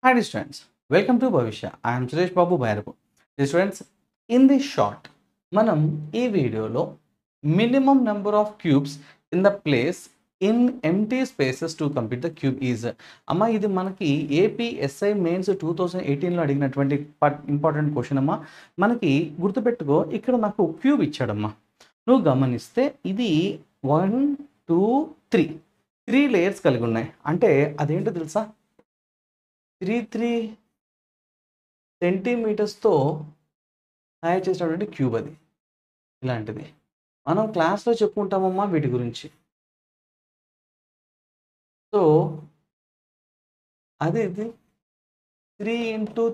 Hi dear students, welcome to Bhavishya. I am Suresh Babu Bhairapu. Dear students, in this short, మనం ఈ వీడియోలో minimum number of cubes in the place in empty spaces to complete the cube is అమ్మ ఇది మనకి ఏపీఎస్ఐ mains 2018లో అడిగినటువంటి important question అమ్మా. మనకి గుర్తుపెట్టుకో, ఇక్కడ నాకు క్యూబ్ ఇచ్చాడమ్మా. నువ్వు గమనిస్తే ఇది 1 2 3 లేయర్స్ కలిగి ఉన్నాయి. అంటే అదేంటో తెలుసా, 3 సెంటీమీటర్స్తో తయారు చేసినటువంటి క్యూబ్ అది. ఇలాంటిది మనం క్లాస్లో చెప్పుకుంటామమ్మా వీటి గురించి. సో అది ఇది 3 ఇంటూ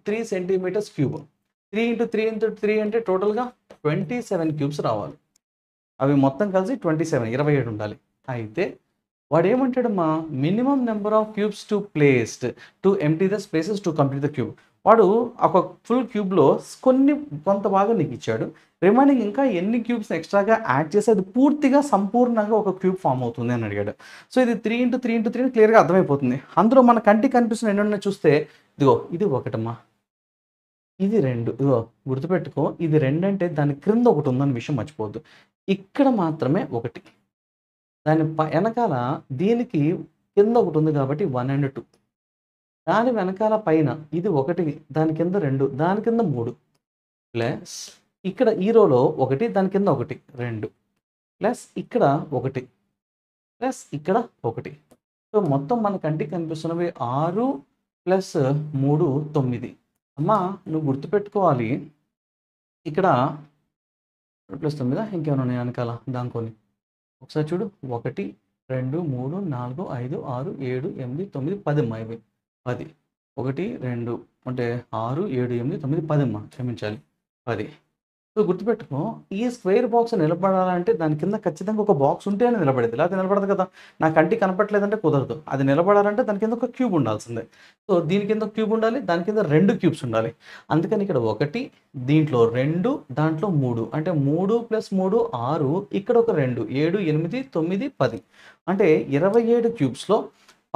3 సెంటీమీటర్స్ క్యూబ్. 3 అంటే టోటల్గా 27 క్యూబ్స్ రావాలి. అవి మొత్తం కలిసి 27 ఉండాలి. అయితే వాడు ఏమంటాడమ్మా, minimum number of cubes to placed to empty the spaces to complete the cube. వాడు ఒక ఫుల్ క్యూబ్లో కొంత భాగం నీకు ఇచ్చాడు, రిమైనింగ్ ఇంకా ఎన్ని క్యూబ్స్ ఎక్స్ట్రాగా యాడ్ చేసి అది పూర్తిగా సంపూర్ణంగా ఒక క్యూబ్ ఫామ్ అవుతుంది అని అడిగాడు. సో ఇది 3 ఇంటూ 3 క్లియర్గా అర్థమైపోతుంది. అందులో మన కంటికి కనిపిస్తున్న ఎన్నో చూస్తే ఇదిగో ఇది ఒకటమ్మా, ఇది 2. ఇదిగో గుర్తుపెట్టుకో, ఇది 2 అంటే దాని క్రింద ఒకటి ఉందన్న విషయం మర్చిపోవద్దు. ఇక్కడ మాత్రమే ఒకటి, దాని వెనకాల దీనికి కింద ఒకటి ఉంది కాబట్టి 1 and 2. దాని వెనకాల పైన ఇది 1, దాని కింద 2, దాని కింద 3 ప్లస్ ఇక్కడ ఈ రోలో 1, దాని కింద 1 2 ప్లస్ ఇక్కడ 1 ప్లస్ ఇక్కడ 1. సో మొత్తం మన కంటికి కనిపిస్తున్నవి 6 ప్లస్ 3 9. అమ్మా నువ్వు గుర్తుపెట్టుకోవాలి, ఇక్కడ ప్లస్ 9 ఇంకేమైనా ఉన్నాయి వెనకాల దానికొని ఒకసారి చూడు. 1 2 3 4 5 6 7 8 9 10 అమ్మా. ఇవి 10. 1 2 అంటే 6 7 8 9 10 అమ్మా, క్షమించాలి 10. సో గుర్తుపెట్టుకో, ఈ స్క్వేర్ బాక్స్ నిలబడాలంటే దాని కింద ఖచ్చితంగా ఒక బాక్స్ ఉంటేనే నిలబడేది, లేకపోతే నిలబడదు కదా. నా కంటికి కనపట్లేదంటే కుదరదు. అది నిలబడాలంటే దాని కింద ఒక క్యూబ్ ఉండాల్సిందే. సో దీని కింద ఒక క్యూబ్ ఉండాలి, దాని కింద 2 క్యూబ్స్ ఉండాలి. అందుకని ఇక్కడ 1, దీంట్లో 2, దాంట్లో 3 అంటే 3 + 3 6, ఇక్కడ ఒక 2 7 8 9 10 అంటే 27 క్యూబ్స్లో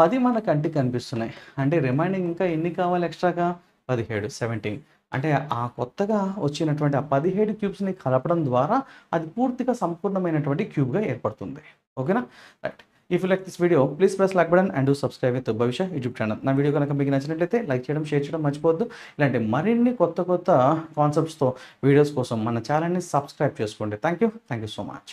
10 మన కంటికి కనిపిస్తున్నాయి. అంటే రిమైనింగ్ ఇంకా ఎన్ని కావాలి ఎక్స్ట్రాగా, 17 17. అంటే ఆ కొత్తగా వచ్చినటువంటి ఆ 17 క్యూబ్స్ని కలపడం ద్వారా అది పూర్తిగా సంపూర్ణమైనటువంటి క్యూబ్గా ఏర్పడుతుంది. ఓకేనా, right. If you like this video please press like button and do subscribe with భవిష్య యూట్యూబ్ ఛానల్. నా వీడియో కనుక మీకు నచ్చినట్లయితే లైక్ చేయడం, షేర్ చేయడం మర్చిపోవద్దు. ఇలాంటి మరిన్ని కొత్త కాన్సెప్ట్స్తో వీడియోస్ కోసం మన ఛానల్ని సబ్స్క్రైబ్ చేసుకోండి. Thank you so much.